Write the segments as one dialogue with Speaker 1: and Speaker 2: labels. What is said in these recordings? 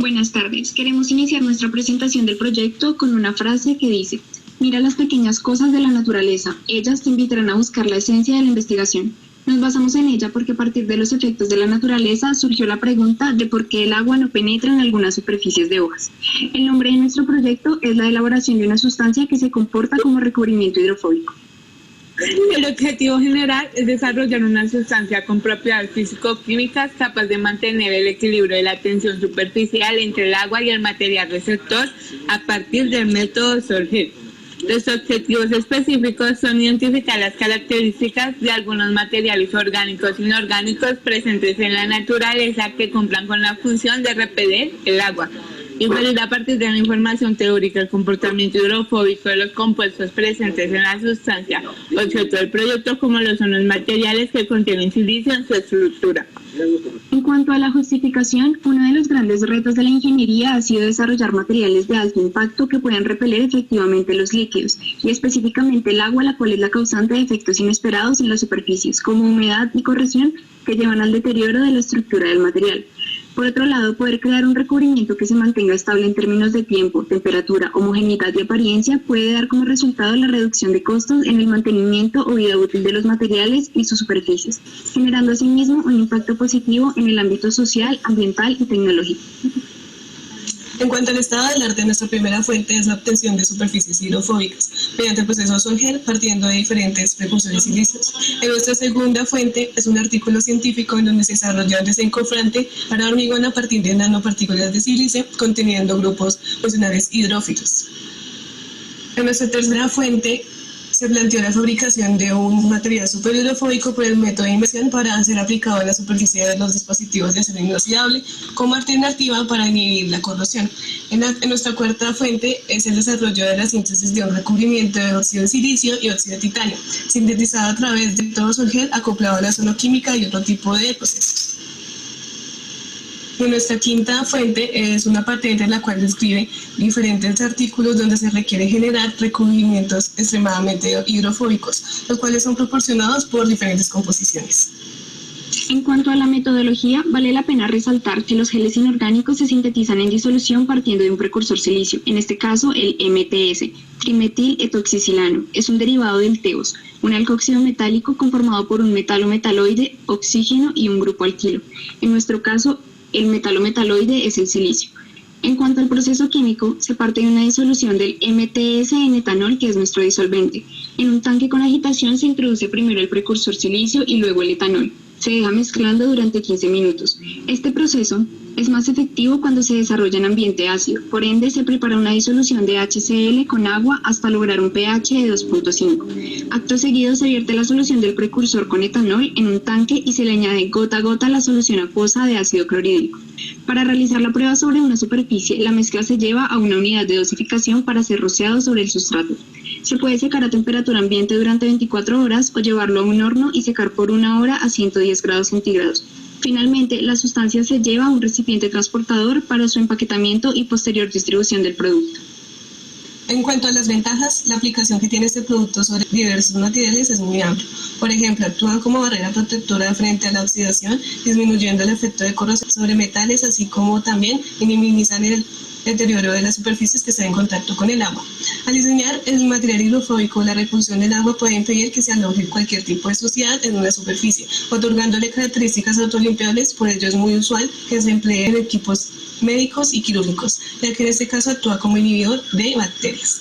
Speaker 1: Buenas tardes. Queremos iniciar nuestra presentación del proyecto con una frase que dice: mira las pequeñas cosas de la naturaleza, ellas te invitarán a buscar la esencia de la investigación. Nos basamos en ella porque a partir de los efectos de la naturaleza surgió la pregunta de por qué el agua no penetra en algunas superficies de hojas. El nombre de nuestro proyecto es la elaboración de una sustancia que se comporta como recubrimiento hidrofóbico.
Speaker 2: El objetivo general es desarrollar una sustancia con propiedades físico-químicas capaz de mantener el equilibrio de la tensión superficial entre el agua y el material receptor a partir del método Solger. Los objetivos específicos son identificar las características de algunos materiales orgánicos e inorgánicos presentes en la naturaleza que cumplan con la función de repeler el agua. Inferir a partir de la información teórica el comportamiento hidrofóbico de los compuestos presentes en la sustancia objeto del proyecto, como lo son los materiales que contienen silicio en su estructura.
Speaker 1: En cuanto a la justificación, uno de los grandes retos de la ingeniería ha sido desarrollar materiales de alto impacto que puedan repeler efectivamente los líquidos, y específicamente el agua, la cual es la causante de efectos inesperados en las superficies, como humedad y corrosión, que llevan al deterioro de la estructura del material. Por otro lado, poder crear un recubrimiento que se mantenga estable en términos de tiempo, temperatura, homogeneidad y apariencia puede dar como resultado la reducción de costos en el mantenimiento o vida útil de los materiales y sus superficies, generando asimismo un impacto positivo en el ámbito social, ambiental y tecnológico.
Speaker 3: En cuanto al estado del arte, nuestra primera fuente es la obtención de superficies hidrofóbicas mediante el proceso Solger, partiendo de diferentes precursores silíceos. En nuestra segunda fuente es un artículo científico en donde se desarrolla un desencofrante para hormigón a partir de nanopartículas de sílice conteniendo grupos funcionales hidrófilos. En nuestra tercera fuente se planteó la fabricación de un material superhidrofóbico por el método de inmersión para ser aplicado en la superficie de los dispositivos de acero inoxidable como alternativa para inhibir la corrosión. En nuestra cuarta fuente es el desarrollo de la síntesis de un recubrimiento de óxido de silicio y óxido de titanio, sintetizado a través de todo Solger acoplado a la ozonoquímica y otro tipo de procesos. Y nuestra quinta fuente es una patente en la cual describe diferentes artículos donde se requiere generar recubrimientos extremadamente hidrofóbicos, los cuales son proporcionados por diferentes composiciones.
Speaker 1: En cuanto a la metodología, vale la pena resaltar que los geles inorgánicos se sintetizan en disolución partiendo de un precursor silicio, en este caso el MTS, trimetiletoxicilano. Es un derivado del TEOS, un alcoxído metálico conformado por un metalo-metaloide, oxígeno y un grupo alquilo. En nuestro caso, el metalo-metaloide es el silicio. En cuanto al proceso químico, se parte de una disolución del MTS en etanol, que es nuestro disolvente. En un tanque con agitación se introduce primero el precursor silicio y luego el etanol. Se deja mezclando durante 15 minutos. Este proceso es más efectivo cuando se desarrolla en ambiente ácido. Por ende, se prepara una disolución de HCl con agua hasta lograr un pH de 2.5. Acto seguido, se vierte la solución del precursor con etanol en un tanque y se le añade gota a gota la solución acuosa de ácido clorhídrico. Para realizar la prueba sobre una superficie, la mezcla se lleva a una unidad de dosificación para ser rociado sobre el sustrato. Se puede secar a temperatura ambiente durante 24 horas o llevarlo a un horno y secar por 1 hora a 110 grados centígrados. Finalmente, la sustancia se lleva a un recipiente transportador para su empaquetamiento y posterior distribución del producto.
Speaker 3: En cuanto a las ventajas, la aplicación que tiene este producto sobre diversos materiales es muy amplia. Por ejemplo, actúa como barrera protectora frente a la oxidación, disminuyendo el efecto de corrosión sobre metales, así como también minimizan el deterioro de las superficies que están en contacto con el agua. Al diseñar el material hidrofóbico, la repulsión del agua puede impedir que se aloje cualquier tipo de suciedad en una superficie, otorgándole características autolimpiables. Por ello es muy usual que se emplee en equipos médicos y quirúrgicos, ya que en este caso actúa como inhibidor de bacterias.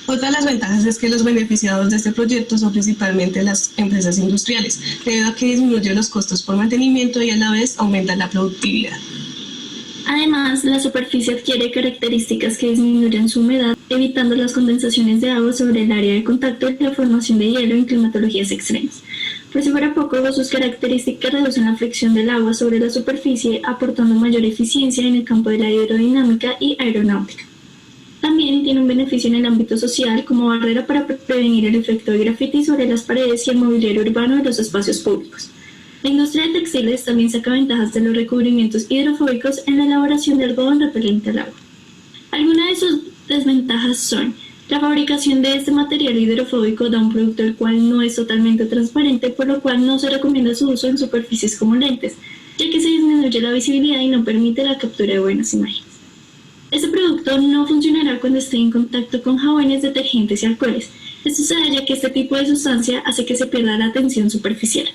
Speaker 3: Otra de las ventajas es que los beneficiados de este proyecto son principalmente las empresas industriales, debido a que disminuye los costos por mantenimiento y a la vez aumenta la productividad.
Speaker 4: Además, la superficie adquiere características que disminuyen su humedad, evitando las condensaciones de agua sobre el área de contacto y la formación de hielo en climatologías extremas. Por si fuera poco, sus características reducen la fricción del agua sobre la superficie, aportando mayor eficiencia en el campo de la hidrodinámica y aeronáutica. También tiene un beneficio en el ámbito social como barrera para prevenir el efecto de graffiti sobre las paredes y el mobiliario urbano de los espacios públicos. La industria de textiles también saca ventajas de los recubrimientos hidrofóbicos en la elaboración de algodón repelente al agua. Algunas de sus desventajas son: la fabricación de este material hidrofóbico da un producto el cual no es totalmente transparente, por lo cual no se recomienda su uso en superficies como lentes. ya que se disminuye la visibilidad y no permite la captura de buenas imágenes. Este producto no funcionará cuando esté en contacto con jabones, detergentes y alcoholes. Esto se da ya que este tipo de sustancia hace que se pierda la tensión superficial.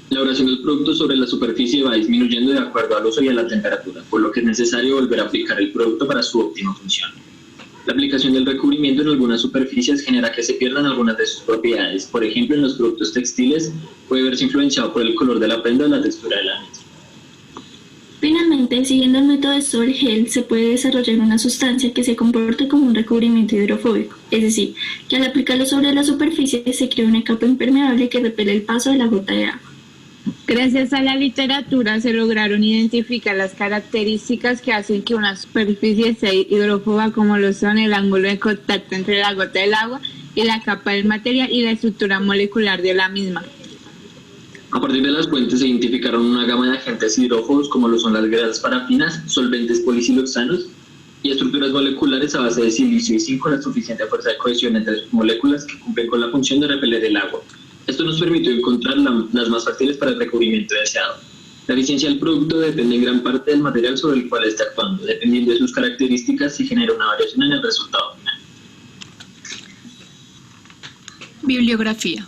Speaker 5: La elaboración del producto sobre la superficie va disminuyendo de acuerdo al uso y a la temperatura, por lo que es necesario volver a aplicar el producto para su óptima función. La aplicación del recubrimiento en algunas superficies genera que se pierdan algunas de sus propiedades. Por ejemplo, en los productos textiles puede verse influenciado por el color de la prenda o la textura de la misma.
Speaker 4: Finalmente, siguiendo el método de Sol-Gel, se puede desarrollar una sustancia que se comporte como un recubrimiento hidrofóbico, es decir, que al aplicarlo sobre la superficie se crea una capa impermeable que repele el paso de la gota de agua.
Speaker 2: Gracias a la literatura se lograron identificar las características que hacen que una superficie sea hidrófoba, como lo son el ángulo de contacto entre la gota del agua y la capa del material y la estructura molecular de la misma.
Speaker 5: A partir de las fuentes se identificaron una gama de agentes hidrófobos como lo son las grasas parafinas, solventes polisiloxanos y estructuras moleculares a base de silicio y zinc con la suficiente fuerza de cohesión entre sus moléculas que cumplen con la función de repeler el agua. Esto nos permitió encontrar las más fáciles para el recubrimiento deseado. La eficiencia del producto depende en gran parte del material sobre el cual está actuando. Dependiendo de sus características, se genera una variación en el resultado final.
Speaker 6: Bibliografía.